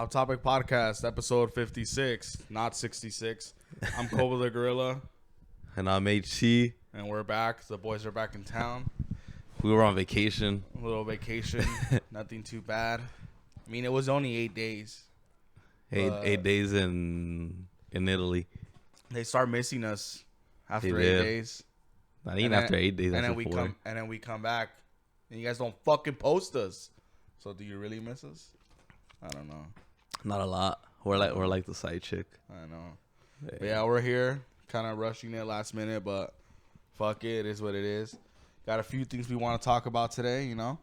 Off Topic Podcast, episode 56, not 66. I'm Koba the Gorilla. And I'm HC. And we're back. The boys are back in town. We were on vacation. A little vacation. Nothing too bad. I mean, it was only 8 days. Eight days in Italy. They start missing us after 8 days. Not even after 8 days. And then we come back. And you guys don't fucking post us. So do you really miss us? I don't know. Not a lot. We're like the side chick. I know. But yeah, we're here. Kind of rushing it last minute, but fuck it. It is what it is. Got a few things we want to talk about today, you know?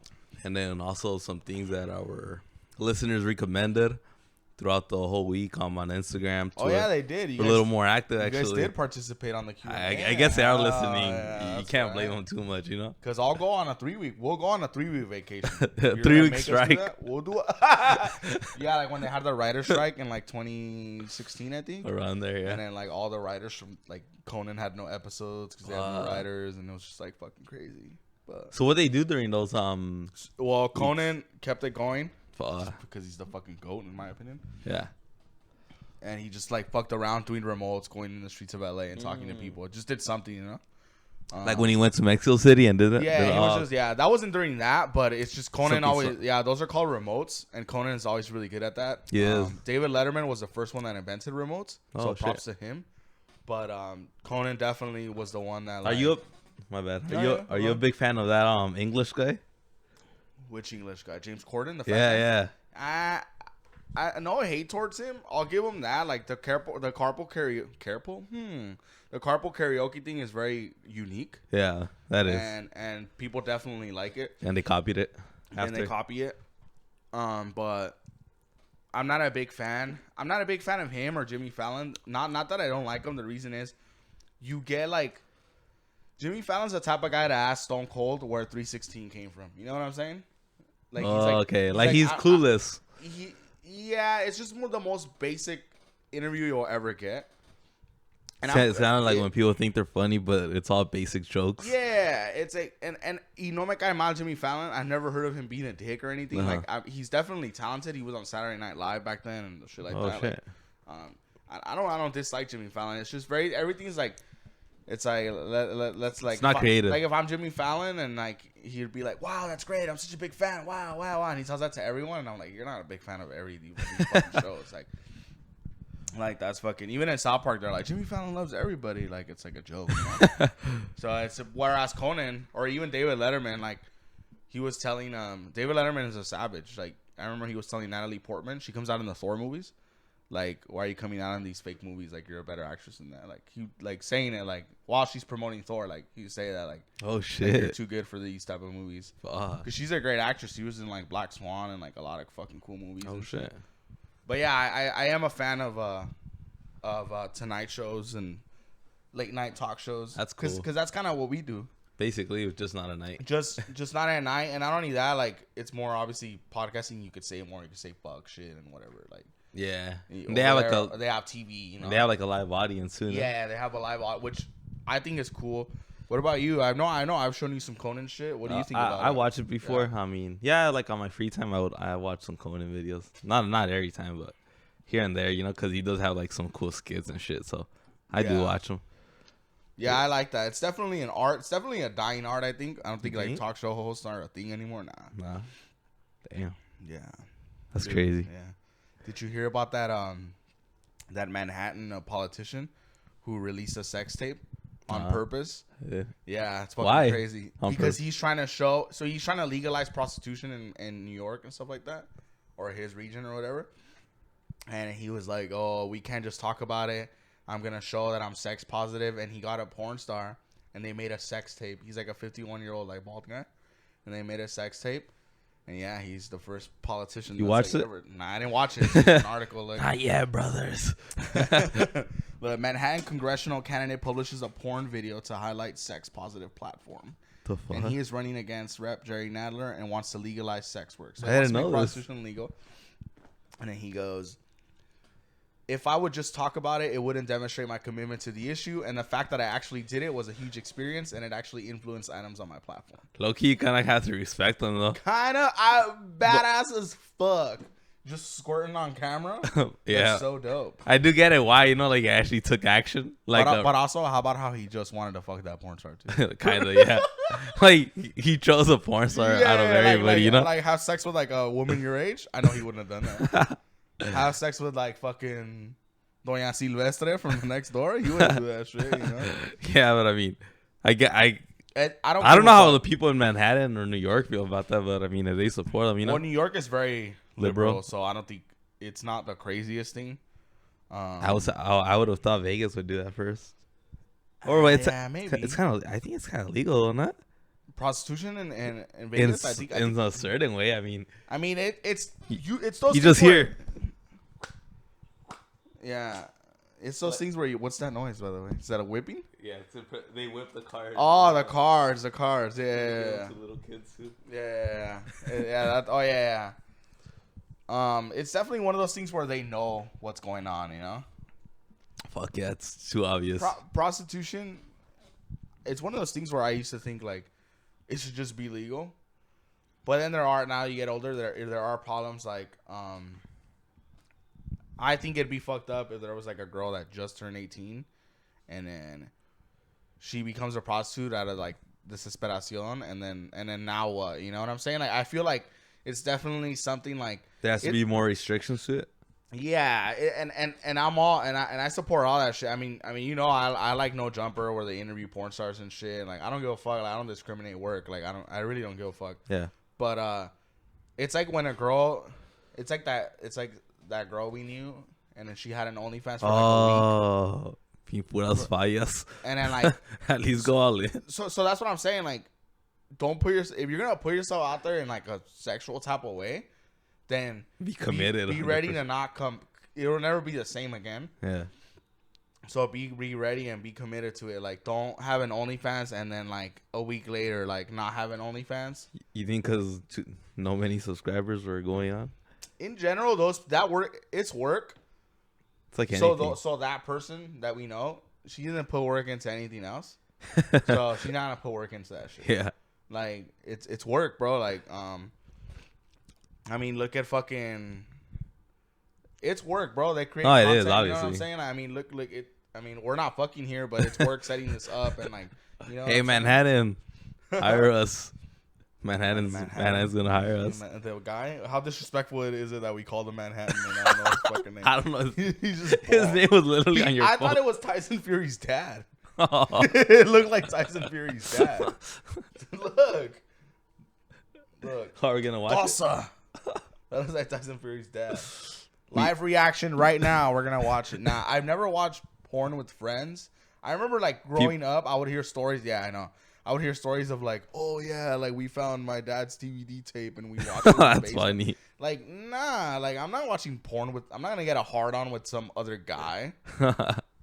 And then also some things that our listeners recommended throughout the whole week on Instagram. Oh, yeah, they did. We're a little more active, you actually. You guys did participate on the Q&A. I guess they are listening. Yeah, you can't blame them too much, you know? Because I'll go on a 3-week. We'll go on a 3-week vacation. 3-week strike. We'll do it. Yeah, like when they had the writer strike in like 2016, I think. Around there, yeah. And then like all the writers from like Conan had no episodes because they had no writers, and it was just like fucking crazy. But so what they do during those well, Conan kept it going because he's the fucking GOAT in my opinion. Yeah. And he just like fucked around doing remotes, going in the streets of LA and talking to people. Just did something, you know. Like when he went to Mexico City and did it. Yeah, he was just that wasn't during that, but it's just Conan always. Yeah, those are called remotes, and Conan is always really good at that. Yeah. David Letterman was the first one that invented remotes, so props shit. to him. But Conan definitely was the one that. Like, my bad. Are you a big fan of that English guy? Which English guy? James Corden, the yeah. I no hate towards him. I'll give him that. Like the carpool karaoke thing is very unique. Yeah, that is. And people definitely like it. And they copied it. And they copy it. But I'm not a big fan. I'm not a big fan of him or Jimmy Fallon. Not that I don't like him. The reason is you get like Jimmy Fallon's the type of guy to ask Stone Cold where 316 came from. You know what I'm saying? Like he's clueless. Yeah, it's just the most basic interview you'll ever get. And it sounded like when people think they're funny, but it's all basic jokes. Yeah, it's like, and you know, my guy mal Jimmy Fallon. I've never heard of him being a dick or anything. Uh-huh. Like, he's definitely talented. He was on Saturday Night Live back then and shit like that. Shit. Like, I don't dislike Jimmy Fallon. It's just everything's like. It's like let's like. It's not creative. Like if I'm Jimmy Fallon and like he'd be like, "Wow, that's great! I'm such a big fan! Wow!" And he tells that to everyone, and I'm like, "You're not a big fan of every these fucking shows." Like that's fucking. Even in South Park, they're like, "Jimmy Fallon loves everybody." Like it's like a joke. You know? So it's whereas Conan or even David Letterman, like he was telling David Letterman is a savage. Like I remember he was telling Natalie Portman, she comes out in the Thor movies. Like, why are you coming out in these fake movies? Like, you're a better actress than that. Like, he like saying it like while she's promoting Thor. Like, he say that like, oh shit, like, you're too good for these type of movies. Because she's a great actress. She was in like Black Swan and like a lot of fucking cool movies. Oh shit. But yeah, I am a fan of Tonight shows and late night talk shows. That's cool. Because that's kind of what we do. Basically, it's just not a night. Just not at night. And not only that, like it's more obviously podcasting. You could say more. You could say fuck shit and whatever. Like. Yeah, they have TV, you know. They have like a live audience too. Yeah, they have a live audience, which I think is cool. What about you? I know. I've shown you some Conan shit. What do you think about it? I watched it before. Yeah. I mean, yeah, like on my free time, I watch some Conan videos. Not every time, but here and there, you know, because he does have like some cool skits and shit. So I do watch them. Yeah, I like that. It's definitely an art. It's definitely a dying art. I think. I don't think like talk show hosts are a thing anymore. Nah. Damn. Yeah. That's crazy. Yeah. Did you hear about that that Manhattan politician who released a sex tape on purpose? Yeah, it's fucking crazy. Because he's trying to legalize prostitution in New York and stuff like that, or his region or whatever. And he was like, "Oh, we can't just talk about it. I'm gonna show that I'm sex positive." And he got a porn star, and they made a sex tape. He's like a 51-year-old like bald guy, and they made a sex tape. And yeah, he's the first politician. You watched it? Nah, I didn't watch it. It's just an article. Like, not yet, brothers. The Manhattan congressional candidate publishes a porn video to highlight sex-positive platform. The fuck? And he is running against Rep. Jerry Nadler and wants to legalize sex work. So I didn't know this. Prostitution legal. And then he goes, if I would just talk about it, it wouldn't demonstrate my commitment to the issue. And the fact that I actually did it was a huge experience, and it actually influenced items on my platform. Low-key, you kind of have to respect them, though. Kind of. Badass as fuck. just squirting on camera. Yeah, That's so dope. I do get it. Why, you know, like he actually took action. Like, but also, how about how he just wanted to fuck that porn star too? kind of, yeah. Like he chose a porn star out of everybody, you know. Like have sex with like a woman your age. I know he wouldn't have done that. Have sex with like fucking Doña Silvestre from the next door. He wouldn't do that shit, you know. Yeah, but I mean, I I don't know how the people in Manhattan or New York feel about that, but I mean, if they support them, you know. Well, New York is very Liberal. liberal, so I don't think it's not the craziest thing. I would have thought Vegas would do that first. Or it's maybe it's kind of, I think it's kind of legal, not prostitution in Vegas. I think in a certain way. I mean, it's those. You just hear. Yeah, it's those things where what's that noise, by the way? Is that a whipping? Yeah, they whip the cars. Oh, the cars. Yeah. To little kids too. Yeah. It's definitely one of those things where they know what's going on, you know? Fuck yeah, it's too obvious. Prostitution, it's one of those things where I used to think, like, it should just be legal. But then now you get older, there are problems, like, I think it'd be fucked up if there was, like, a girl that just turned 18, and then she becomes a prostitute out of, like, desesperación, and then now what? You know what I'm saying? Like, I feel like it's definitely something, like, there has to be more restrictions to it. Yeah, and I'm all and I support all that shit. I mean, you know, I like No Jumper where they interview porn stars and shit. Like, I don't give a fuck. Like, I don't discriminate work. Like, I really don't give a fuck. Yeah. But it's like when a girl, it's like that girl we knew, and then she had an OnlyFans for like a week. Puras fallas. And then like at least go all in. So that's what I'm saying. Like, don't if you're gonna put yourself out there in like a sexual type of way, then be committed. Be ready to not come. It'll never be the same again. Yeah. So be ready and be committed to it. Like, don't have an OnlyFans and then like a week later, like not have an OnlyFans. You think because no many subscribers were going on? In general, it's work. It's like anything. So that person that we know, she didn't put work into anything else. So she's not gonna put work into that shit. Yeah. Like it's work, bro. Like I mean, look at fucking. It's work, bro. They create. It content, is, obviously. You know what I'm saying? I mean, look it. I mean, we're not fucking here, but it's work setting this up and like, you know. Hey, Manhattan, hire us. Manhattan's gonna hire us. The guy, how disrespectful is it that we called him Manhattan and I don't know his fucking name? I don't know. He's just his name was literally on your phone. I thought it was Tyson Fury's dad. It looked like Tyson Fury's dad. Look. How are we gonna watch it? That was like Tyson Fury's dad. Live reaction right now. We're gonna watch it. Now, I've never watched porn with friends. I remember like growing up, I would hear stories. Yeah, I know. I would hear stories of like, oh yeah, like we found my dad's DVD tape and we watched it. That's funny. Like, nah, like I'm not watching porn with. I'm not gonna get a hard on with some other guy.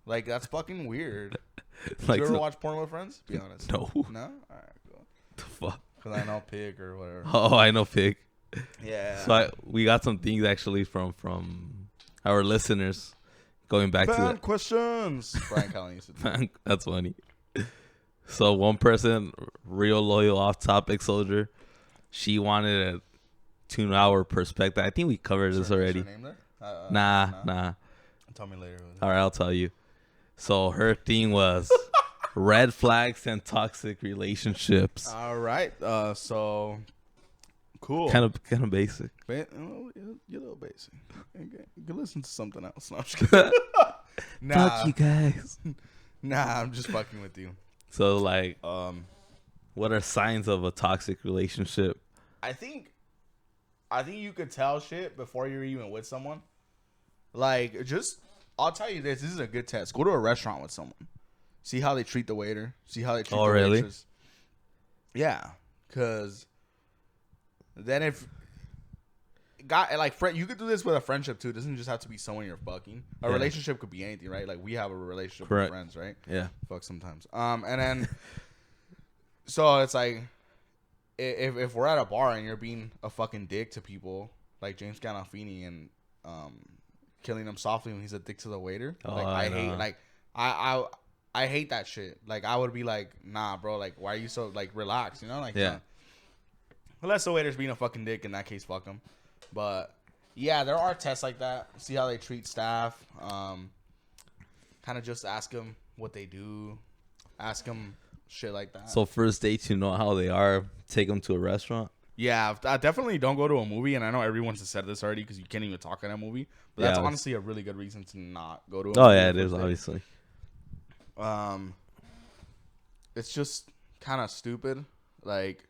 Like, that's fucking weird. Did you ever watch porn with friends? Be honest. No. No. All right, cool. The fuck. Because I know Pig or whatever. Oh, I know Pig. Yeah. So we got some things actually from our listeners going back to the questions. Brian Callen used to do. That's funny. So one person, real loyal off-topic soldier, she wanted a 2-hour perspective. I think we covered this already. Is her name there? Nah. Tell me later. All right, I'll tell you. So her thing was red flags and toxic relationships. All right. So cool. Kind of basic. You're a little basic. You can listen to something else. No, I'm just kidding. Nah. Fuck you guys. Nah, I'm just fucking with you. So like, what are signs of a toxic relationship? I think you could tell shit before you're even with someone. Like, I'll tell you this. This is a good test. Go to a restaurant with someone. See how they treat the waiter. See how they treat the really? waitress. Yeah, because then if you could do this with a friendship too. It doesn't just have to be someone you're fucking. A relationship could be anything, right? Like, we have a relationship with friends, right? Yeah. Fuck sometimes. And then so it's like if we're at a bar and you're being a fucking dick to people like James Gandolfini and killing him softly when he's a dick to the waiter. I hate that shit. Like, I would be like, nah, bro, like, why are you so, like, relax, you know? Like, yeah. Unless the waiter's being a fucking dick, in that case, fuck him. But Yeah, there are tests like that. See how they treat staff. Kind of just ask them what they do. Ask them shit like that. So first dates, you know how they are. Take them to a restaurant. Yeah, I definitely don't go to a movie, and I know everyone's said this already because you can't even talk in a movie. But that's honestly a really good reason to not go to a movie. Oh yeah, it is obviously. It's just kind of stupid. Like,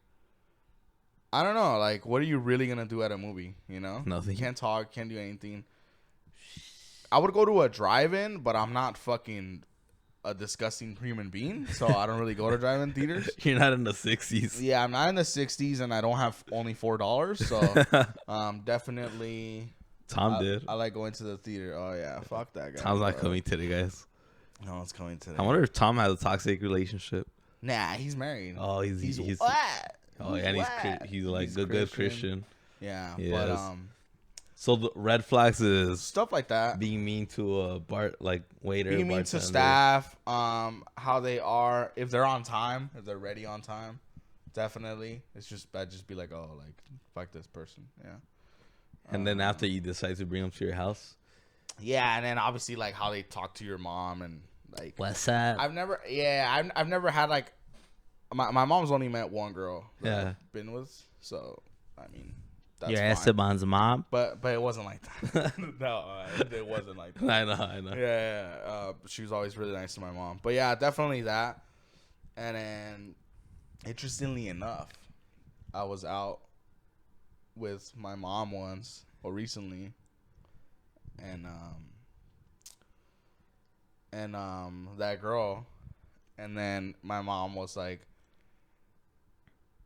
I don't know. Like, what are you really gonna do at a movie? You know, nothing. You can't talk, can't do anything. I would go to a drive-in, but I'm not fucking a disgusting human being, so I don't really go to drive-in theaters. You're not in the 60s. Yeah, I'm not in the 60s, and I don't have only $4, so definitely. Tom did. I like going to the theater. Oh yeah, fuck that guy. Tom's not coming today, guys. No one's coming today. I wonder if Tom has a toxic relationship. Nah, he's married. Oh, he's what? Oh yeah, and he's like he's good Christian. Yeah, yes. But so the red flags is stuff like that. Being mean to a waiter. Being mean to staff. How they are, if they're on time, if they're ready on time, definitely. It's just bad. Just be like, oh, like fuck this person. Yeah. And then after you decide to bring them to your house. Yeah, and then obviously like how they talk to your mom and like. What's up? I've never had like. My mom's only met one girl that I've been with, so I mean. That's your Esteban's mom, but it wasn't like that. No, it wasn't like that. I know. Yeah. She was always really nice to my mom. But yeah, definitely that. And then, interestingly enough, I was out with my mom once or recently, and that girl, and then my mom was like.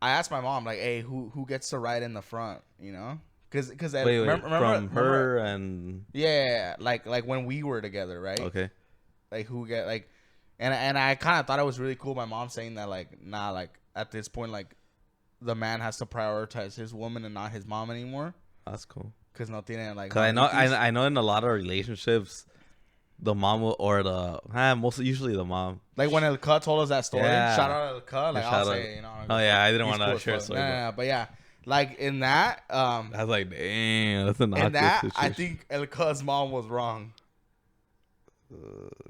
I asked my mom, like, hey, who gets to ride in the front, you know? Because remember from her and... Yeah, like when we were together, right? Okay. Like, who get, like... And I kind of thought it was really cool, my mom saying that, like, nah, like, at this point, like, the man has to prioritize his woman and not his mom anymore. That's cool. Because no tiene, like... Because I know in a lot of relationships... The mom or usually the mom. Like when El Cut told us that story. Yeah. Shout out El Cut. Like I'll say, you know. Oh yeah, I didn't want to share a story. No, but yeah, like in that. I was like, damn, that's an awkward in that, situation. I think El Cut's mom was wrong.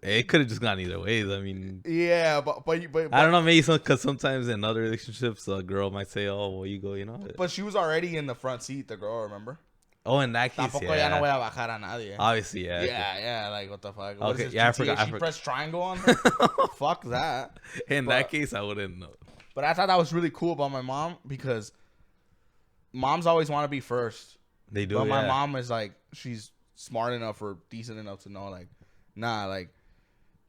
It could have just gone either ways. I mean. Yeah, but I don't know. Maybe because sometimes in other relationships, a girl might say, "Oh, well, you go," you know. But she was already in the front seat. The girl, remember? Oh, in that case, Tampoco ya no voy a bajar a nadie. Obviously, yeah. Yeah, like, what the fuck? Okay, yeah, I forgot. She pressed triangle on her? Fuck that. In that case, I wouldn't know. But I thought that was really cool about my mom because moms always want to be first. They do, But my mom is, like, she's smart enough or decent enough to know, like, nah, like,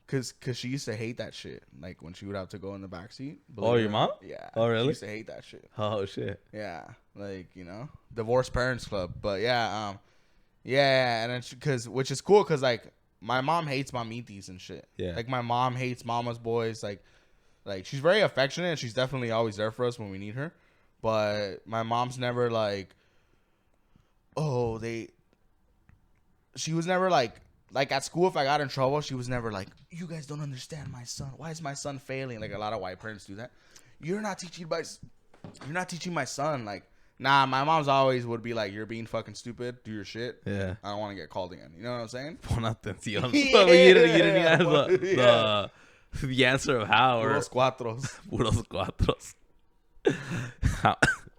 Cause she used to hate that shit. Like when she would have to go in the backseat. Oh, your mom? Yeah. Oh, really? She used to hate that shit. Oh shit. Yeah, like divorced parents club. But yeah, and then which is cool, cause like my mom hates mamitis and shit. Yeah. Like my mom hates mama's boys. Like she's very affectionate and she's definitely always there for us when we need her. But my mom's never like, she was never like at school, if I got in trouble, she was never like, you guys don't understand my son. Why is my son failing? Like a lot of white parents do that. You're not teaching my son. Like, nah, my mom's always would be like, you're being fucking stupid. Do your shit. Yeah. I don't want to get called again. You know what I'm saying? Pon atención. You didn't have the answer of how. Puros cuatros. Puros cuatros.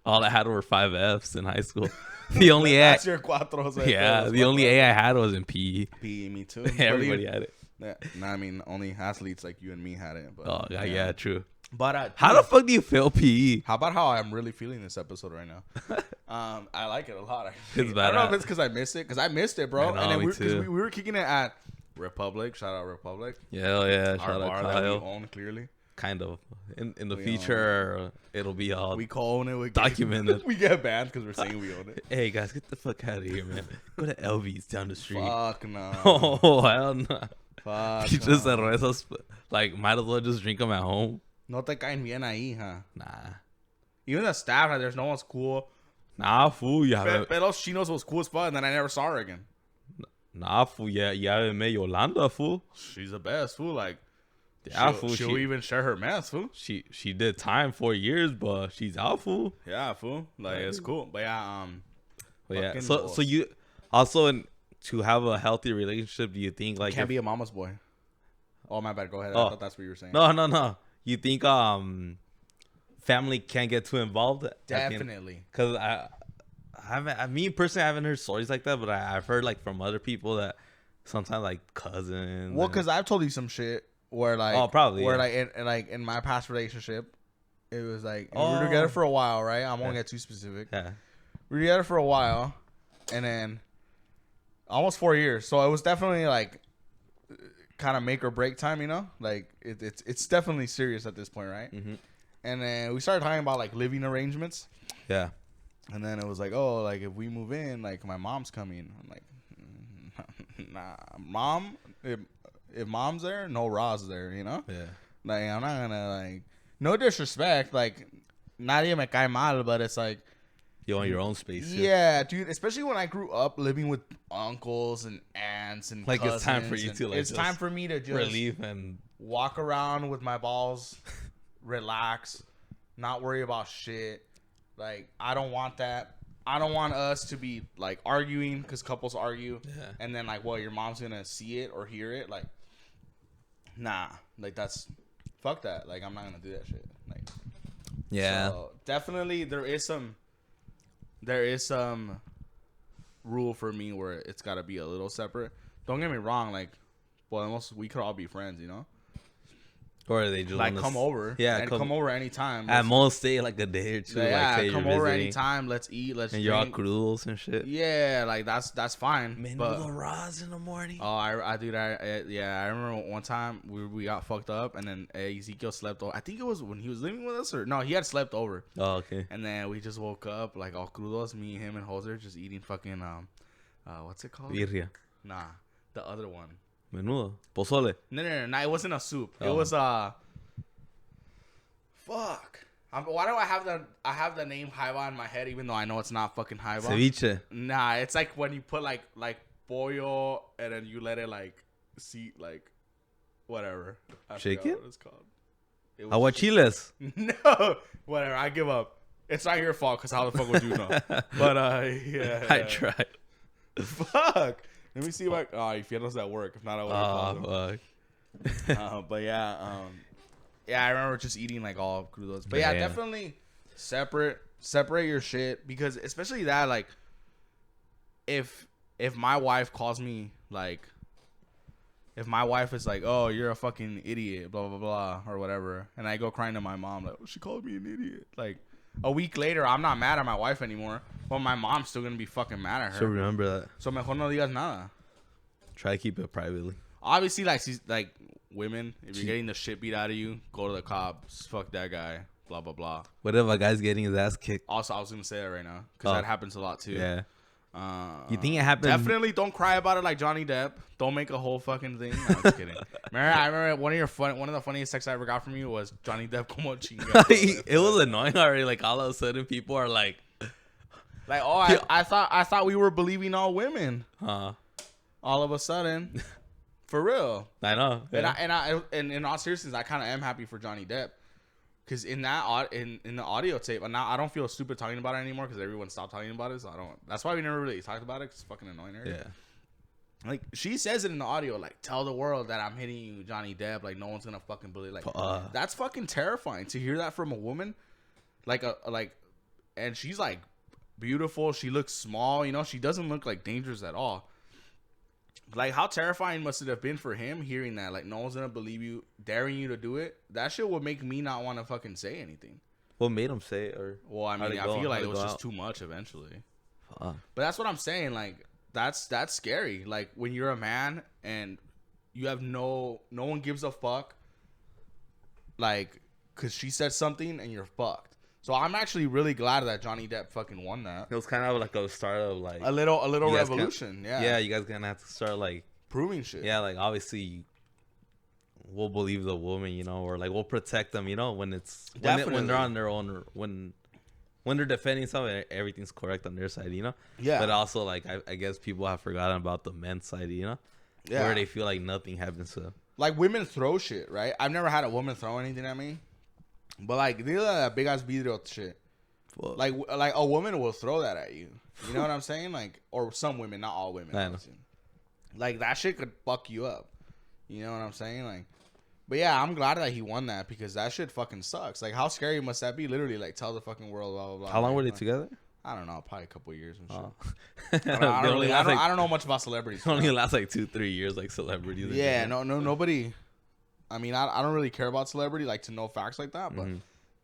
All I had were 5 Fs in high school. The only A. That's your cuatros. Right? Yeah, the only A I had was in PE. PE, me too. Everybody had it. Yeah, no, I mean only athletes like you and me had it. But, oh yeah, true. But how the fuck do you fail PE? How about how I'm really feeling this episode right now? I like it a lot. It's bad. I don't know if it's because I missed it. Because I missed it, bro. Know, and then we were kicking it at Republic. Shout out Republic. Yeah. Shout out Kyle. That we own clearly. Kind of. In the future, it'll be all we co-own it. We documented. We get banned because we're saying we own it. Hey guys, get the fuck out of here, man. Go to LV's down the street. Fuck no. Oh hell no. Fuck. You just cervezas, like might as well just drink them at home. No te caen bien ahí, huh? Nah. Even the staff, like, there's no one's cool. Nah, fool. Pelos Chinos was cool as fuck, and then I never saw her again. Nah, fool. Yeah, you haven't met Yolanda, fool. She's the best, fool. Like, yeah, fool. She'll even share her mess, fool. She did time 4 years, but she's out, fool. Yeah, fool. Like, it's cool. But yeah, So Also, to have a healthy relationship, do you think like Can't be a mama's boy. Oh, my bad. Go ahead. Oh. I thought that's what you were saying. No. You think family can't get too involved? Definitely. Because me personally, I haven't heard stories like that, but I've heard like from other people that sometimes like cousins. Well, because I've told you some shit where like, probably where like in my past relationship, it was like we were together for a while, right? I won't get too specific. Yeah. We were together for a while, and then almost 4 years. So it was definitely like kind of make or break time, you know? Like it's definitely serious at this point, right? Mm-hmm. And then we started talking about like living arrangements. Yeah. And then it was like, oh, like if we move in, like my mom's coming. I'm like, nah, mom. If mom's there, no Ra's there, you know? Yeah. Like I'm not gonna like, no disrespect, like nadie me cae mal, but it's like you want your own space. Yeah, dude. Especially when I grew up living with uncles and aunts and like cousins, it's time for you to like. It's time for me to just relieve and walk around with my balls, relax, not worry about shit. Like I don't want that. I don't want us to be like arguing because couples argue, and then like, well, your mom's gonna see it or hear it. Like, nah, like that's fuck that. Like I'm not gonna do that shit. Like, yeah, so definitely there is some rule for me where it's got to be a little separate. Don't get me wrong, like, well, almost we could all be friends, you know. Or they just like come over, and come over anytime. At most, stay like a day or two. Yeah, like, come over anytime. Let's eat. Let's and drink. you're all crudos and shit. Yeah, like that's fine. Menudo Raz in the morning. Oh, I remember one time we got fucked up, and then Ezekiel slept over. I think it was when he was living with us, or no, he had slept over. Oh, okay. And then we just woke up like all crudos, me, him, and Hoser, just eating fucking what's it called? Birria. Nah, the other one. Menudo. Pozole. No, it wasn't a soup. Oh. It was fuck. Why do I have the name Jaiba in my head even though I know it's not fucking Jaiba? Ceviche. Nah, it's like when you put like pollo and then you let it like seat like whatever. Shake it? What it's called. Aguachiles. No, whatever. I give up. It's not your fault because how the fuck would you know? But yeah. I tried. Fuck. Let me see if if he does that work. If not, I would call him. But yeah, I remember just eating like all crudos. But yeah, definitely separate your shit because especially that like if my wife calls me like if my wife is like, oh, you're a fucking idiot, blah blah blah or whatever, and I go crying to my mom like, oh, she called me an idiot. Like a week later, I'm not mad at my wife anymore. But my mom's still gonna be fucking mad at her. So remember that. So mejor no digas nada. Try to keep it privately. Obviously, like she's like women. If you're getting the shit beat out of you, go to the cops. Fuck that guy. Blah blah blah. What if a guy's getting his ass kicked? Also, I was gonna say that right now because that happens a lot too. Yeah. You think it happened? Definitely don't cry about it like Johnny Depp. Don't make a whole fucking thing. No, I'm just kidding. I remember one of the funniest texts I ever got from you was Johnny Depp como chinga. It was annoying already. Like all of a sudden, people are like, oh, I thought we were believing all women. Huh? All of a sudden, for real. I know. Yeah. And in all seriousness, I kind of am happy for Johnny Depp. Because in that in the audio tape, and now I don't feel stupid talking about it anymore because everyone stopped talking about it. So I don't. That's why we never really talked about it. Cause it's fucking annoying her. Yeah. Like she says it in the audio, like tell the world that I'm hitting you, Johnny Depp. Like no one's gonna fucking believe. Like that's fucking terrifying to hear that from a woman. And she's like beautiful. She looks small. You know, she doesn't look like dangerous at all. Like, how terrifying must it have been for him hearing that? Like, no one's gonna believe you, daring you to do it. That shit would make me not want to fucking say anything. What made him say it? Or well, I mean, I feel like it was just too much eventually. But that's what I'm saying. Like, that's scary. Like, when you're a man and you have no one gives a fuck. Like, cause she said something and you're fucked. So I'm actually really glad that Johnny Depp fucking won that. It was kind of like a start of like a little revolution. Yeah, you guys gonna have to start like proving shit. Yeah, like obviously we'll believe the woman, you know, or like we'll protect them, you know, when they're on their own, when they're defending something, everything's correct on their side, you know. Yeah. But also like I guess people have forgotten about the men's side, you know, where they feel like nothing happens to them. Like women throw shit, right? I've never had a woman throw anything at me. But like, they that big ass vidrio shit. Fuck. Like a woman will throw that at you. You know what I'm saying? Like, or some women, not all women. I know. Like, that shit could fuck you up. You know what I'm saying? Like, but yeah, I'm glad that he won that because that shit fucking sucks. Like, how scary must that be? Literally, like, tell the fucking world, blah, blah, blah. How long were they together? I don't know, probably a couple of years and shit. Oh. I don't know much about celebrities. It only lasts like 2-3 years, like celebrities. Yeah, nobody. I mean, I don't really care about celebrity, like to know facts like that, but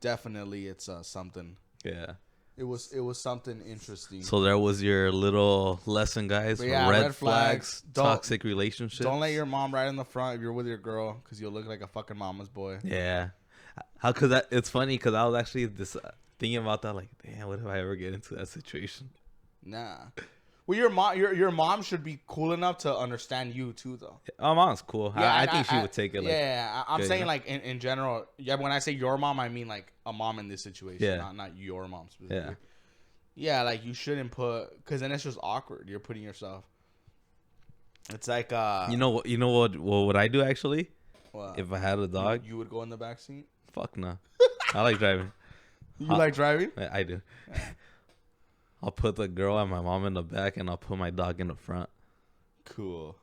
definitely it's something. Yeah. It was something interesting. So there was your little lesson, guys. Yeah, red flags, toxic relationships. Don't let your mom ride in the front if you're with your girl, because you'll look like a fucking mama's boy. Yeah. How could that? It's funny because I was actually thinking about that. Like, damn, what if I ever get into that situation? Nah. Well, your mom should be cool enough to understand you too, though. My mom's cool. Yeah, I think she would take it. Like, yeah, I'm saying like in general. Yeah, when I say your mom, I mean like a mom in this situation, not your mom specifically. Yeah, like you shouldn't because then it's just awkward. You're putting yourself. It's like you know what would I do actually? What? If I had a dog, you would go in the back seat. Fuck no, I like driving. You like driving? I do. Yeah. I'll put the girl and my mom in the back, and I'll put my dog in the front. Cool.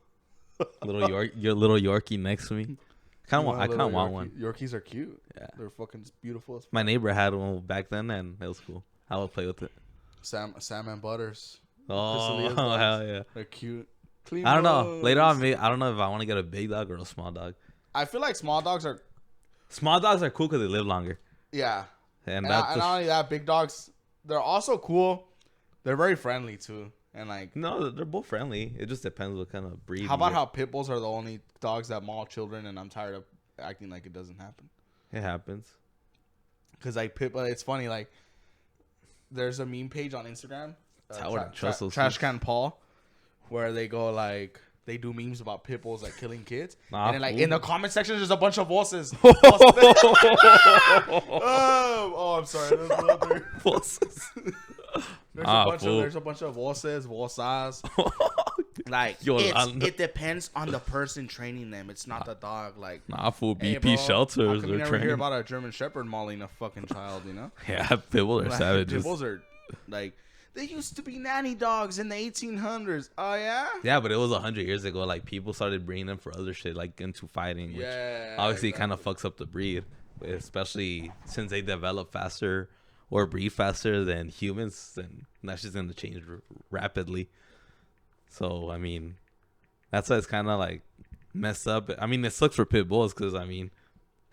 Your little Yorkie next to me. I kind of want one. Yorkies are cute. Yeah, they're fucking beautiful. My neighbor had one back then, and it was cool. I would play with it. Sam and Butters. Oh hell yeah, they're cute. Clean I don't know. Later on, maybe I don't know if I want to get a big dog or a small dog. I feel like small dogs are cool because they live longer. Yeah, and not only that, big dogs, they're also cool. They're very friendly too, and like no, they're both friendly. It just depends what kind of breed. How about how pit bulls are the only dogs that maul children, and I'm tired of acting like it doesn't happen. It happens. Cause like it's funny. Like there's a meme page on Instagram, Trash Can Paul, where they go like they do memes about pit bulls like killing kids, and then like in the comment section there's a bunch of voices. Oh, I'm sorry. There's a bunch of voices. Like it depends on the person training them. It's not the dog. Like fool. BP shelters. You never hear about a German Shepherd mauling a fucking child. You know? Yeah, pit bulls are savages. Pit bulls are like they used to be nanny dogs in the 1800s. Oh yeah. Yeah, but it was 100 years ago. Like people started bringing them for other shit, like into fighting. Which obviously kind of fucks up the breed, especially since they develop faster or breed faster than humans, then that's just going to change rapidly. So, I mean, that's why it's kind of like messed up. I mean, it sucks for pit bulls because, I mean,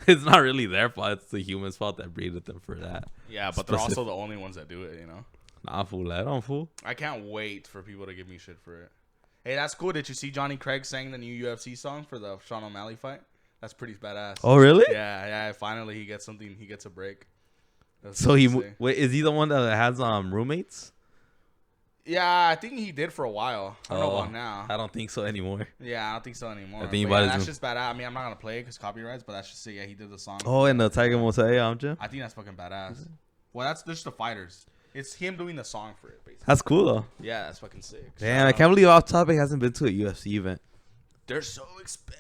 it's not really their fault. It's the humans' fault that breeded them for that. Yeah, but they're also the only ones that do it, you know? Nah, fool. I don't fool. I can't wait for people to give me shit for it. Hey, that's cool. Did you see Johnny Craig sang the new UFC song for the Sean O'Malley fight? That's pretty badass. Oh, really? Yeah. Finally, he gets something. He gets a break. So wait, is he the one that has roommates? Yeah, I think he did for a while. I don't know about now. I don't think so anymore. Yeah, I don't think so anymore. I think that's just badass. I mean, I'm not gonna play it because copyrights, but that's just yeah, he did the song. Oh, and the Tiger Mosaic, Jim. I think that's fucking badass. Well, that's just the fighters. It's him doing the song for it, basically. That's cool though. Yeah, that's fucking sick. Damn, I can't believe Off Topic hasn't been to a UFC event. They're so expensive.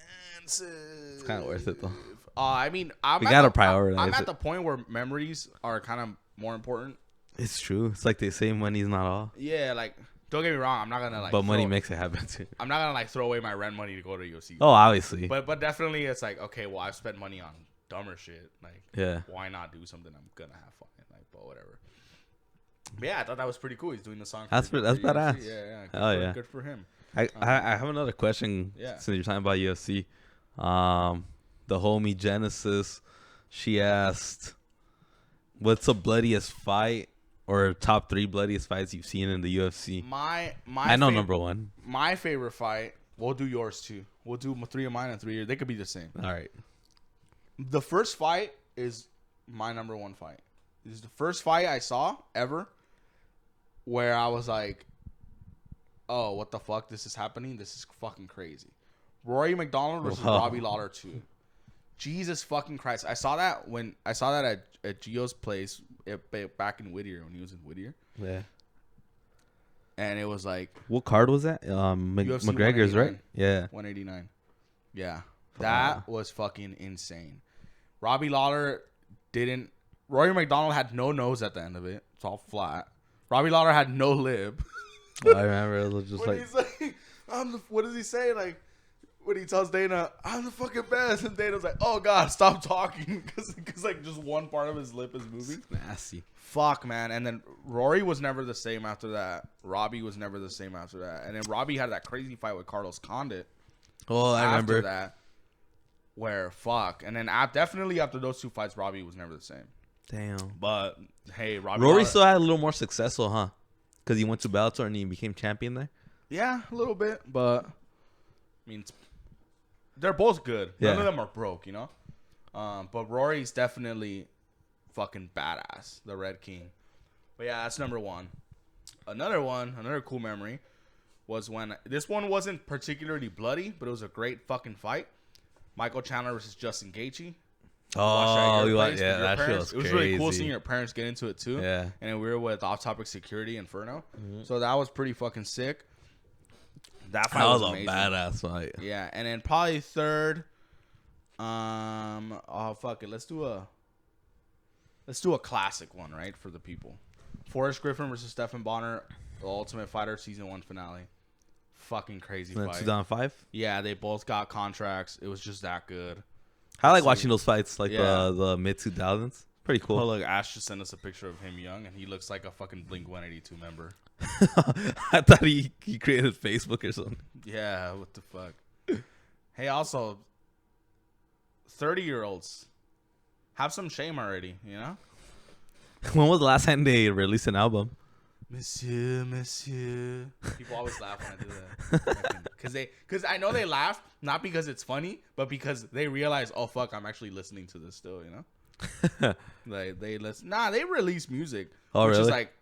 It's kind of worth it though. I mean, we gotta prioritize. I'm at the point where memories are kind of more important. It's true. It's like they say money's not all. Yeah, like don't get me wrong. I'm not gonna but money makes it happen too. I'm not gonna like throw away my rent money to go to UFC. Oh, obviously. But definitely, it's like okay, well, I've spent money on dumber shit. Like, yeah, why not do something I'm gonna have fun in? Like, but whatever. But yeah, I thought that was pretty cool. He's doing the song. That's badass. Yeah. Good for him. I have another question. Yeah. Since you're talking about UFC, the homie Genesis, she asked, "What's the bloodiest fight or top 3 bloodiest fights you've seen in the UFC?" I know number 1. My favorite fight. We'll do yours too. We'll do 3 of mine and 3 of yours. They could be the same. All right. The first fight is my number 1 fight. This is the first fight I saw ever where I was like, "Oh, what the fuck? This is happening. This is fucking crazy." Rory McDonald versus Robbie Lawler 2. Jesus fucking Christ! I saw that at Gio's place back in Whittier when he was in Whittier. Yeah. And it was like, what card was that? McGregor's, right? Yeah. 189. Yeah, that was fucking insane. Robbie Lawler Rory McDonald had no nose at the end of it. It's all flat. Robbie Lawler had no lip. I remember it was just when he's like, what does he say? Like, when he tells Dana, I'm the fucking best. And Dana's like, oh, God, stop talking. Because like, just one part of his lip is moving. It's nasty. Fuck, man. And then Rory was never the same after that. Robbie was never the same after that. And then Robbie had that crazy fight with Carlos Condit. Oh, I remember that. Where, fuck. And then definitely after those two fights, Robbie was never the same. Damn. But, hey, Rory still had a little more successful, huh? Because he went to Bellator and he became champion there? Yeah, a little bit. But, I mean, they're both good. None of them are broke, you know? But Rory's definitely fucking badass. The Red King. But, yeah, that's number one. Another cool memory was when... This one wasn't particularly bloody, but it was a great fucking fight. Michael Chandler versus Justin Gaethje. Oh, yeah, that shit was crazy. It was really cool seeing your parents get into it too. Yeah. And then we were with Off Topic Security Inferno. Mm-hmm. So that was pretty fucking sick. That fight was amazing. A badass fight. Yeah. And then probably third, oh fuck it. Let's do a classic one, right? For the people. Forrest Griffin versus Stephan Bonner, The Ultimate Fighter Season 1 finale. Fucking crazy fight. 2005? Yeah, they both got contracts. It was just that good. I like watching those fights, like the mid 2000s. Pretty cool. Oh, look, Ash just sent us a picture of him young, and he looks like a fucking Blink-182 member. I thought he created Facebook or something. Yeah, what the fuck? Hey, also, 30-year-olds, have some shame already, you know? When was the last time they released an album? Monsieur. People always laugh when I do that. Because I know they laugh, not because it's funny, but because they realize, oh, fuck, I'm actually listening to this still, you know? Like, they listen. Nah, they release music. Oh, which really? Is like,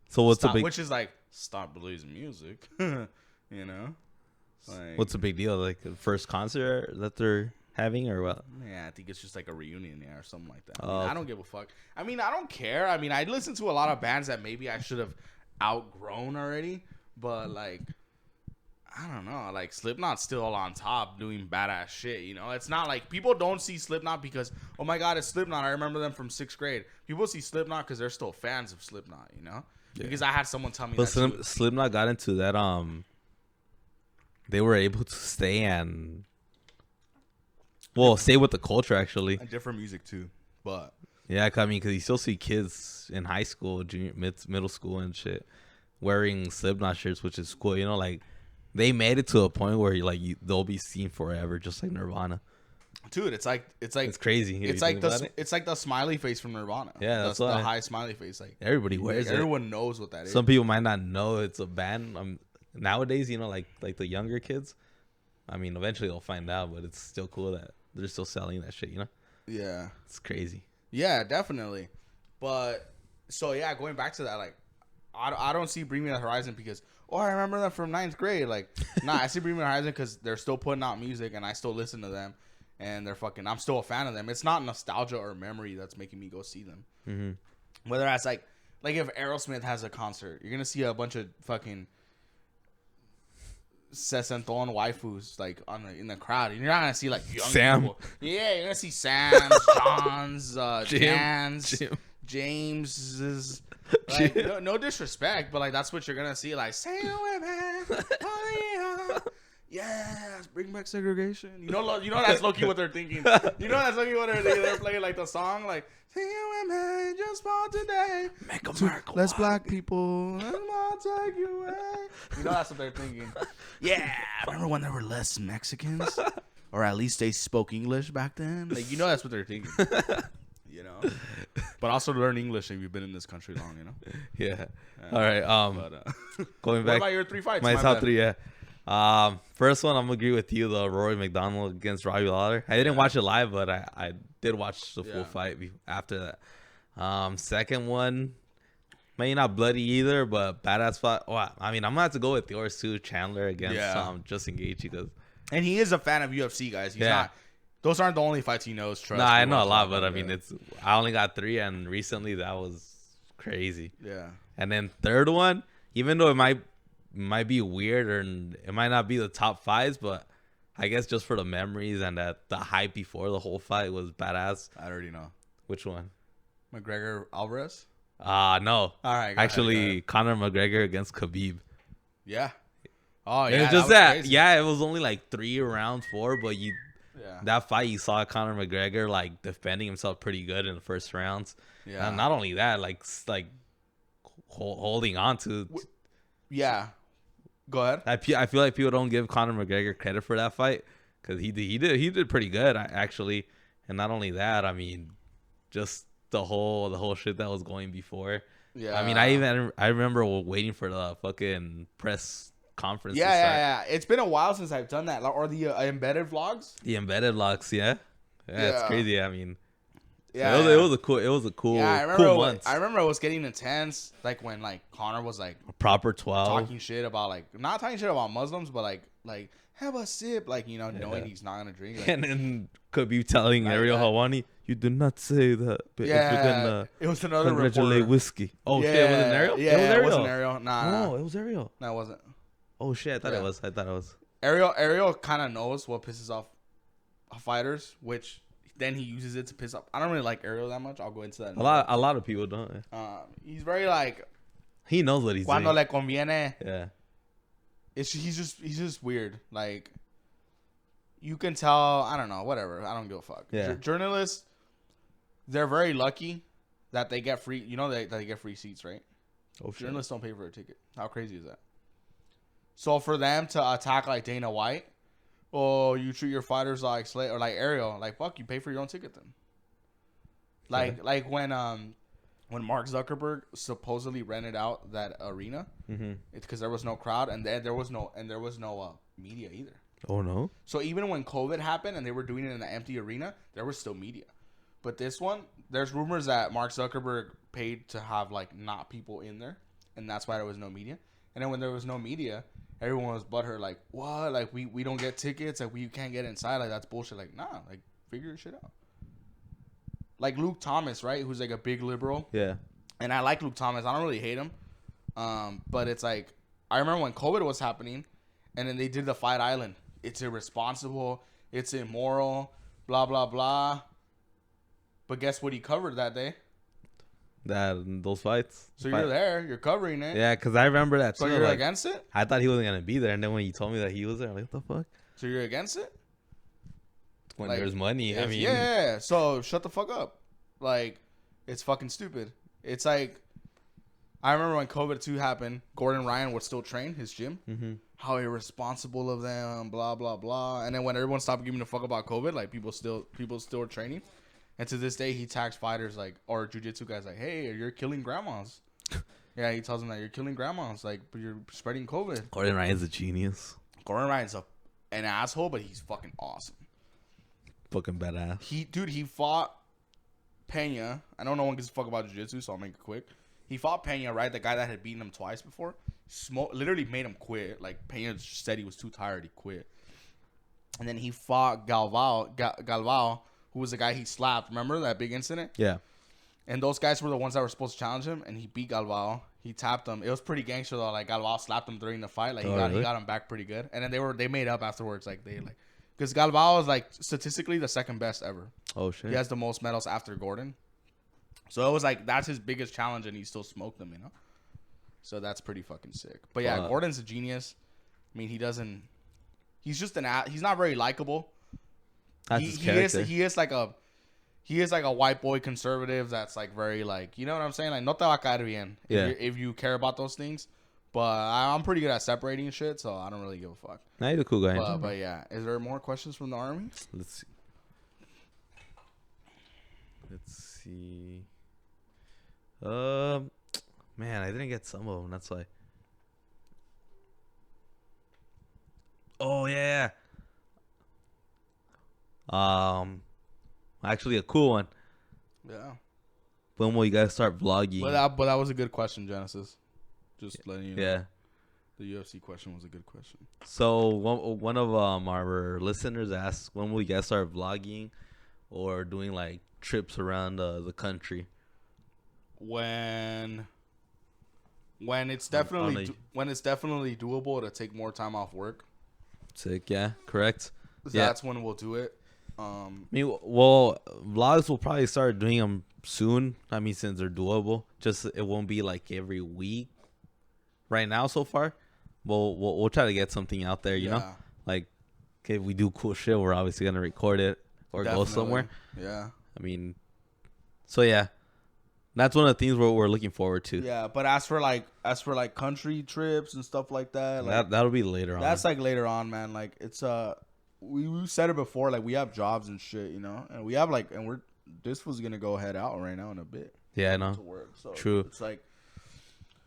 so what's the big... Which is like, stop releasing music. You know? Like, what's the big deal? Like, the first concert that they're having or what? Yeah, I think it's just like a reunion, or something like that. I don't give a fuck. I mean, I don't care. I mean, I listen to a lot of bands that maybe I should have outgrown already, but like, I don't know. Like, Slipknot's still on top doing badass shit, you know? It's not like people don't see Slipknot because, oh my God, it's Slipknot. I remember them from 6th grade. People see Slipknot because they're still fans of Slipknot, you know? Yeah. Because I had someone tell me but that Slipknot got into that, they were able to stay and... Well, stay with the culture, actually. And different music, too. But... Yeah, I mean, because you still see kids in high school, middle school and shit, wearing Slipknot shirts, which is cool. You know, like, they made it to a point where, they'll be seen forever, just like Nirvana. Dude, it's crazy. It's like the smiley face from Nirvana. Yeah, that's the high smiley face. Like, everybody wears it. Everyone knows what that is. Some people might not know it's a band. Nowadays, you know, like the younger kids, I mean, eventually they'll find out, but it's still cool that they're still selling that shit, you know? Yeah. It's crazy. Yeah, definitely. But, so yeah, going back to that, like, I don't see Bring Me the Horizon because, I remember them from 9th grade. Like, nah, I see Bring Me the Horizon because they're still putting out music and I still listen to them and I'm still a fan of them. It's not nostalgia or memory that's making me go see them. Mm-hmm. Whether that's like if Aerosmith has a concert, you're going to see a bunch of fucking Sesenton waifus like in the crowd. You're not gonna see like young Sam. people. Yeah, you're gonna see Sam's, John's, Jan's, James's. Like, no disrespect, but like that's what you're gonna see. Like, say women, yes, bring back segregation. You know that's low-key what they're thinking. You know that's low-key what they're thinking. They're playing like the song like, say women just for today, make America less black people, let's not take you away. You know that's what they're thinking. Yeah, remember when there were less Mexicans, or at least they spoke English back then? Like, you know that's what they're thinking. You know, but also learn English if you've been in this country long. You know. Yeah. All right. Going back. What about your 3 fights? My top 3. Yeah. First one, I'm gonna agree with you. The Rory McDonald against Robbie Lawler. I didn't watch it live, but I did watch the full fight after that. Second one, maybe not bloody either, but badass fight. Well, I mean, I'm gonna have to go with yours too, Chandler against Justin Gaethje, because and he is a fan of UFC, guys. He's not. Those aren't the only fights he knows. Trust. Nah, I know a lot, but I mean, I only got 3, and recently that was crazy. Yeah. And then third one, even though it might be weird or it might not be the top 5s, but I guess just for the memories and the hype before the whole fight was badass. I already know. Which one? McGregor Alvarez? No. All right. Actually, Conor McGregor against Khabib. Yeah. Oh, yeah. It was just that yeah, it was only like 3 rounds, 4, but that fight, you saw Conor McGregor like defending himself pretty good in the first rounds. Yeah. And not only that, like holding on to. Yeah. Go ahead. I feel like people don't give Conor McGregor credit for that fight because he did pretty good actually. And not only that, I mean, just the whole shit that was going before. Yeah. I mean, I remember waiting for the fucking press conference. Yeah. It's been a while since I've done that. Or the embedded vlogs. The embedded vlogs, yeah. It's crazy. I mean, yeah, it was a cool month. I remember it was getting intense, like when like Conor was like a proper 12 talking shit about not talking shit about Muslims, but like have a sip, like knowing he's not gonna drink. Like, and then Khabib telling Ariel Helwani, "You did not say that." But yeah, if you're gonna it was another congratulate reporter. Whiskey. Oh shit, it wasn't Ariel. Yeah, it wasn't Ariel. Nah, it was Ariel. No, it wasn't. Oh shit, I thought it was. Ariel kind of knows what pisses off fighters, which. Then he uses it to piss off. I don't really like Ariel that much. I'll go into that. A lot of people don't. He's very like. He knows what he's doing. Cuando le conviene. Yeah. He's just weird. Like, you can tell. I don't know. Whatever. I don't give a fuck. Yeah. Journalists, they're very lucky that they get free. They get free seats, right? Oh shit. Journalists don't pay for a ticket. How crazy is that? So for them to attack like Dana White. Oh, you treat your fighters like slave or like Ariel, like fuck, you pay for your own ticket then. Like when Mark Zuckerberg supposedly rented out that arena, it's because there was no crowd and there was no media either. Oh no! So even when COVID happened and they were doing it in an empty arena, there was still media. But this one, there's rumors that Mark Zuckerberg paid to have like not people in there, and that's why there was no media. And then when there was no media. Everyone was butthurt, like, what? Like, we don't get tickets. Like, we can't get inside. Like, that's bullshit. Like, nah. Like, figure your shit out. Like, Luke Thomas, right? Who's, like, a big liberal. Yeah. And I like Luke Thomas. I don't really hate him. But it's, like, I remember when COVID was happening, and then they did the Fight Island. It's irresponsible. It's immoral. Blah, blah, blah. But guess what he covered that day? Those fights. So you're there, you're covering it. Yeah, because I remember that too. So you're against it? I thought he wasn't gonna be there, and then when you told me that he was there, I'm like, what the fuck? So you're against it? When there's money, I mean, yeah. So shut the fuck up. Like, it's fucking stupid. It's like, I remember when COVID 2 happened, Gordon Ryan would still train his gym. Mm-hmm. How irresponsible of them, blah blah blah. And then when everyone stopped giving a fuck about COVID, like people still are training. And to this day, he tags fighters like or jiu-jitsu guys like, "Hey, you're killing grandmas." Yeah, he tells them that you're killing grandmas, like, but you're spreading COVID. Gordon Ryan's a genius. Gordon Ryan's an asshole, but he's fucking awesome. Fucking badass. He fought Pena. I know no one gives a fuck about jiu-jitsu, so I'll make it quick. He fought Pena, right? The guy that had beaten him twice before. Literally made him quit. Like, Pena said he was too tired. He quit. And then he fought Galvao, who was the guy he slapped. Remember that big incident? Yeah. And those guys were the ones that were supposed to challenge him, and he beat Galvao. He tapped him. It was pretty gangster though. Like Galvao slapped him during the fight. Like he got him back pretty good. And then they made up afterwards. Because Galvao is like statistically the second best ever. Oh shit. He has the most medals after Gordon. So it was like that's his biggest challenge, and he still smoked them. So that's pretty fucking sick. But yeah, Gordon's a genius. I mean, he's just he's not very likable. That's his character. He is like a white boy conservative that's like very like, you know what I'm saying? Like, no te va a caer bien if you care about those things. But I'm pretty good at separating shit, so I don't really give a fuck. Nah, he's a cool guy. But yeah, is there more questions from the army? Let's see. Man, I didn't get some of them. That's why. Oh yeah. Actually, a cool one. Yeah. When will you guys start vlogging? But that was a good question, Genesis. Just letting you know. Yeah. The UFC question was a good question. So one of our listeners asked, when will you guys start vlogging or doing like trips around the country? When it's definitely doable to take more time off work. Sick, yeah, correct. That's when we'll do it. Vlogs will probably start doing them soon. I mean, since they're doable, just it won't be like every week. Right now, so far, we'll try to get something out there. You know, like if we do cool shit, we're obviously gonna record it or go somewhere. Yeah. I mean, so yeah, that's one of the things we're looking forward to. Yeah, but as for like country trips and stuff like that, like that'll be later on. That's like later on, man. Like it's we said it before, like we have jobs and shit, you know, and we have like, and this was gonna go head out right now in a bit. Yeah, I know. To work, so true. It's like,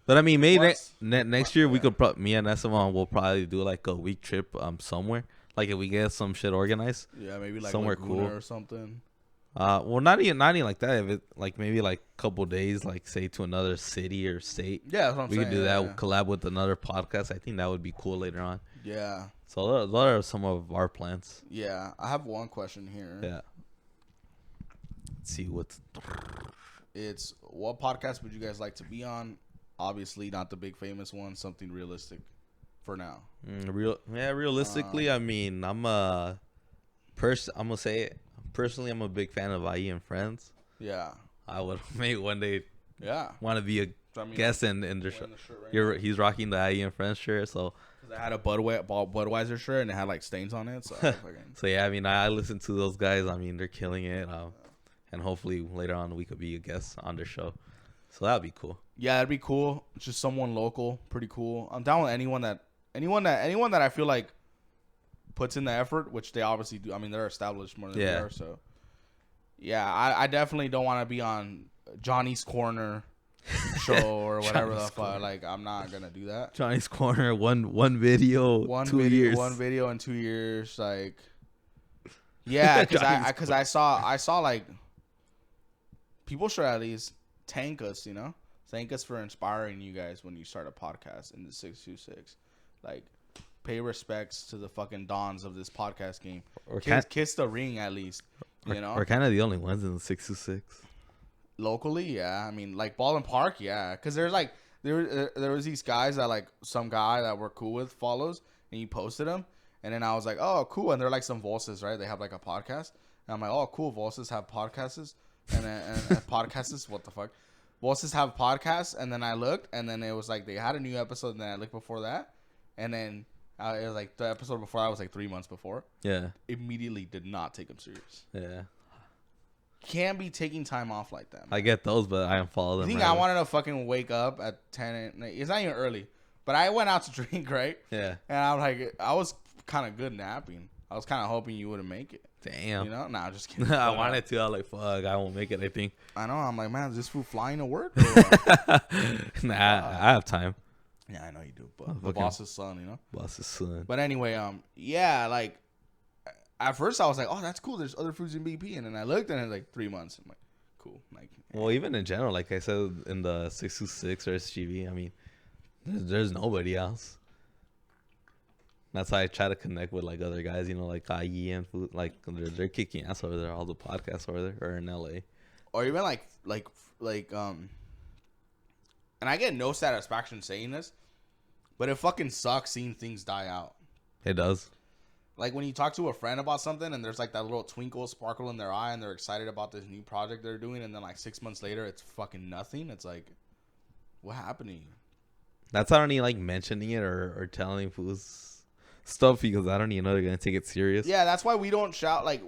but I mean, maybe next year we could me and Esteban will probably do like a week trip somewhere. Like if we get some shit organized. Yeah, maybe like somewhere Laguna cool or something. Well, not even like that. If it like maybe like a couple days, like say to another city or state. Yeah, that's what I'm saying. We could do that. We'll collab with another podcast. I think that would be cool later on. Yeah. So those are some of our plans. Yeah, I have one question here. Yeah. Let's see It's what podcast would you guys like to be on? Obviously, not the big famous one. Something realistic, for now. Realistically, I mean, I'm gonna say it. Personally, I'm a big fan of IE and Friends. Yeah. I would maybe one day. Yeah. Want to be a guest in their show. He's rocking the IE and Friends shirt, so. I had a Budweiser shirt and it had like stains on it. So yeah, I mean, I listen to those guys. I mean, they're killing it. And hopefully later on we could be a guest on their show. So that'd be cool. Yeah, that'd be cool. Just someone local, pretty cool. I'm down with anyone that I feel like puts in the effort, which they obviously do. I mean, they're established more than we are. So yeah, I definitely don't want to be on Johnny's Corner show or whatever the fuck. Like, I'm not gonna do that. Johnny's Corner, one video, 2 years. One video in 2 years. Like, yeah, because I saw like people should at least thank us, you know, thank us for inspiring you guys when you start a podcast in the 626. Like, pay respects to the fucking dons of this podcast game. Or kiss the ring at least. You know, we're kind of the only ones in the 626. Locally, yeah. I mean, like Ballin Park, yeah. Because there's like there was these guys that like some guy that we're cool with follows, and he posted them, and then I was like, oh, cool. And they're like some voices, right? They have like a podcast, and I'm like, oh, cool. Voices have podcasts, and podcasts. What the fuck? Voices have podcasts, and then I looked, and then it was like they had a new episode, and then I looked before that, and then it was like the episode before that was like 3 months before. Yeah. Immediately did not take them serious. Yeah. Can't be taking time off like that, man. I get those, but I unfollow them. I think I wanted to fucking wake up at 10. It's not even early, but I went out to drink, right? Yeah. And I'm like, I was kind of good napping. I was kind of hoping you wouldn't make it. Damn. You know? Nah, just kidding. I wanted to. I was like, fuck, I won't make it, I think. I know. I'm like, man, is this fool flying to work? Nah, I have time. Yeah, I know you do. But the boss's son, you know? Boss's son. But anyway, yeah, like, at first I was like, oh, that's cool. There's other foods in BP. And then I looked and it was like 3 months. I'm like, cool. Like, well, even in general, like I said, in the 626 or SGV, I mean, there's nobody else. That's why I try to connect with like other guys, you know, like IE and food. Like they're kicking ass over there. All the podcasts over there or in LA. Or even and I get no satisfaction saying this, but it fucking sucks seeing things die out. It does. Like when you talk to a friend about something and there's like that little twinkle sparkle in their eye and they're excited about this new project they're doing, and then like 6 months later it's fucking nothing. It's like, what happened to you? That's not only like mentioning it or telling fools stuff because I don't even know they're gonna take it serious. Yeah, that's why we don't shout. Like,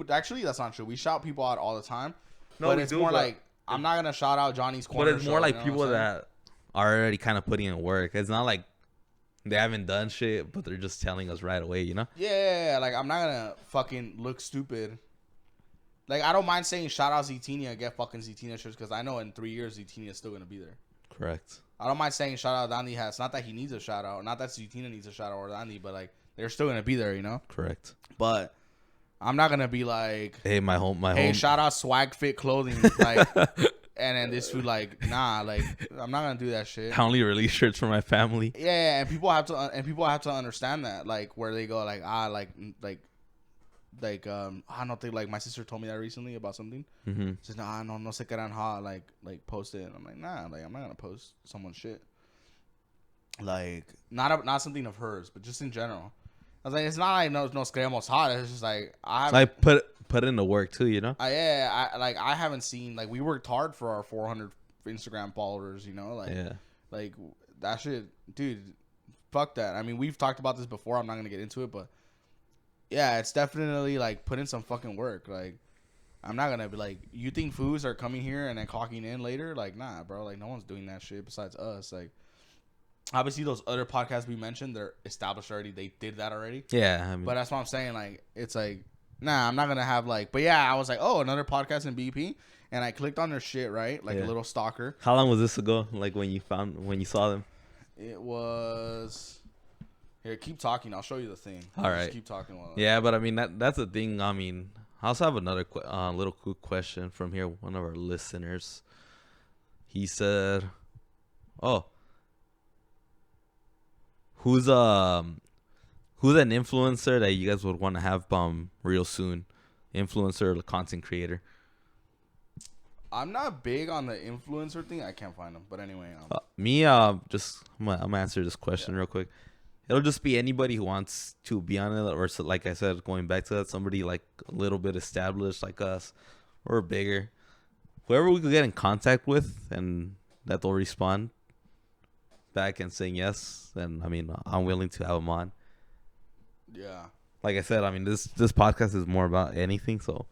actually, that's not true. We shout people out all the time. No, but it's more like I'm not gonna shout out Johnny's Corner. But it's more like people that are already kind of putting in work. It's not like they haven't done shit, but they're just telling us right away, you know? Yeah. Like, I'm not gonna fucking look stupid. Like, I don't mind saying shout out Zetinia, get fucking Zetinia shirts, because I know in 3 years Zetinia is still gonna be there. Correct. I don't mind saying shout out Dandy hats. Not that he needs a shout out, not that Zetinia needs a shout out or Dandy, but like they're still gonna be there, you know? Correct. But I'm not gonna be like, hey, my home. Shout out Swag Fit Clothing, like. And then this food, like, nah, like, I'm not gonna do that shit. I only release shirts for my family. Yeah, and people have to understand that, like, where they go, like, I don't think, like, my sister told me that recently about something. Mm-hmm. She says, no se quedan hot, like, post it. And I'm like, nah, like, I'm not gonna post someone's shit. Like, not something of hers, but just in general. I was like, it's not like nos queremos hot. It's just like I put in the work too, you know. I haven't seen like we worked hard for our 400 Instagram followers, you know, like that shit, dude. Fuck that. I mean, we've talked about this before. I'm not gonna get into it, but yeah, it's definitely like put in some fucking work. Like, I'm not gonna be like, you think foods are coming here and then clocking in later? Like, nah, bro. Like, no one's doing that shit besides us. Like, obviously, those other podcasts we mentioned, they're established already. They did that already. Yeah, I mean, but that's what I'm saying. Like, it's like, nah, I'm not gonna have like. But yeah, I was like, oh, another podcast in BP, and I clicked on their shit, right? Like a little stalker. How long was this ago? Like when you saw them? It was. Here, keep talking. I'll show you the thing. All right. Just keep talking. Yeah, but I mean that's the thing. I mean, I also have another little quick question from here. One of our listeners. He said, "Oh, who's an influencer that you guys would want to have real soon? Influencer or content creator?" I'm not big on the influencer thing. I can't find them. But anyway. I'm gonna answer this question real quick. It'll just be anybody who wants to be on it, or so, like I said, going back to that, somebody like a little bit established like us or bigger. Whoever we could get in contact with and that they'll respond back and saying yes, then I mean, I'm willing to have them on. Yeah. Like I said, I mean, this podcast is more about anything, so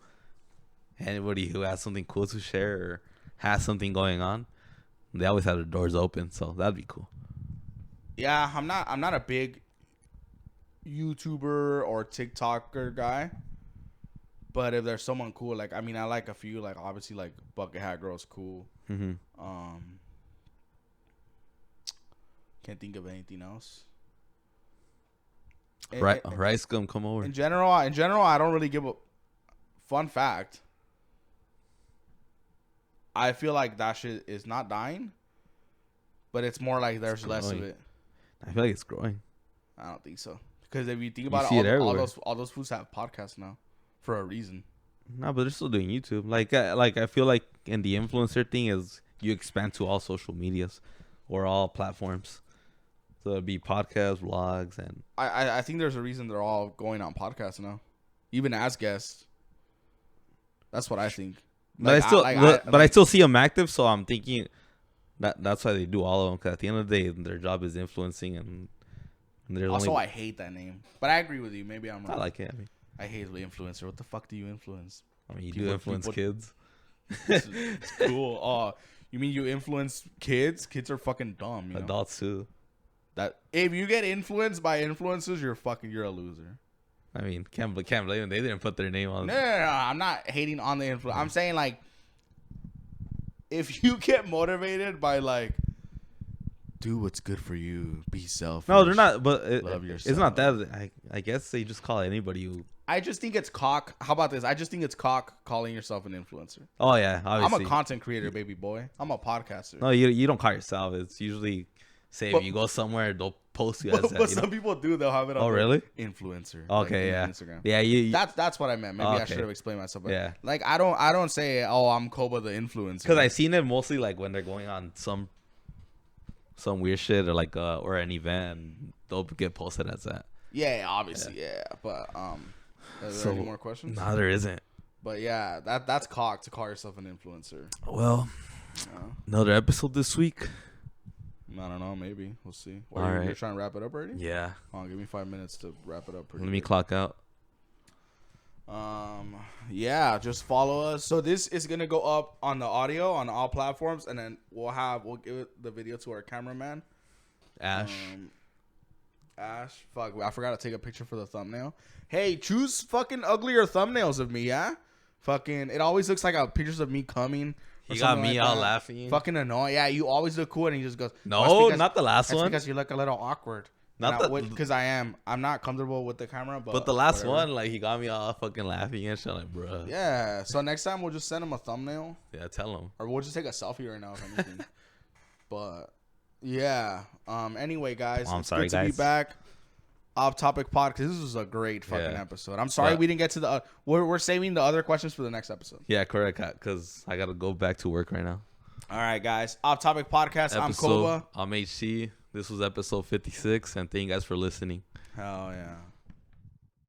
anybody who has something cool to share or has something going on, they always have their doors open, so that'd be cool. Yeah, I'm not a big YouTuber or TikToker guy. But if there's someone cool, like I mean I like a few, like obviously like Bucket Hat Girl's cool. Mm-hmm. Can't think of anything else. Right, Rice Gum, come over. In general, I don't really give a fun fact. I feel like that shit is not dying, but it's more like there's less of it. I feel like it's growing. I don't think so. Because if you think about it, all those foods have podcasts now for a reason. No, but they're still doing YouTube. Like I feel like in the influencer thing is you expand to all social medias or all platforms. So it'd be podcasts, vlogs, and I think there's a reason they're all going on podcasts now, even as guests. That's what I think. But I still see them active, so I'm thinking that's why they do all of them. Because at the end of the day, their job is influencing, and they're also I hate that name, but I agree with you. Maybe I'm wrong. I like it. I mean, I hate the influencer. What the fuck do you influence? I mean, you do influence kids. It's cool. Oh, you mean you influence kids? Kids are fucking dumb. You know? Adults too. That if you get influenced by influencers, you're a loser. I mean, can't blame them. They didn't put their name on. No. I'm not hating on the influence. I'm saying like, if you get motivated by like, do what's good for you, be selfish. No, they're not. But love yourself. It's not that. I guess they just call anybody who. I just think it's cock. How about this? I just think it's cock calling yourself an influencer. Oh yeah, obviously. I'm a content creator, baby boy. I'm a podcaster. No, you don't call yourself. It's usually if you go somewhere, they'll post you as that. But some people do. They'll have it on. Oh really? Influencer. Okay, like, yeah. Instagram. Yeah, That's what I meant. Maybe I should have explained myself. But yeah. Like I don't say I'm Koba the influencer. Because I've seen it mostly like when they're going on some weird shit or like or an event, they'll get posted as that. Yeah, obviously, yeah. But is there any more questions? No, there isn't. But yeah, that's cock to call yourself an influencer. Well, another episode this week. I don't know. Maybe we'll see. All right. You're trying to wrap it up already? Yeah. Give me 5 minutes to wrap it up. Let me clock out. Yeah, just follow us. So this is gonna go up on the audio on all platforms, and then we'll give the video to our cameraman, Ash. Fuck, I forgot to take a picture for the thumbnail. Hey, choose fucking uglier thumbnails of me, yeah? Fucking, it always looks like pictures of me coming. You got me all laughing. Fucking annoying. Yeah, you always look cool, and he just goes. No, not the last one. Because you look a little awkward. Because I'm not comfortable with the camera. But the last one, like he got me all fucking laughing and shit, like, bro. Yeah. So next time we'll just send him a thumbnail. Yeah, tell him. Or we'll just take a selfie right now, if anything. But yeah. Anyway, guys, it's good to be back. Off topic podcast. This was a great fucking episode. I'm sorry we didn't get to the. We're saving the other questions for the next episode. Yeah, correct. Because I gotta go back to work right now. All right, guys. Off topic podcast. I'm Koba. I'm HC. This was episode 56, and thank you guys for listening. Hell yeah.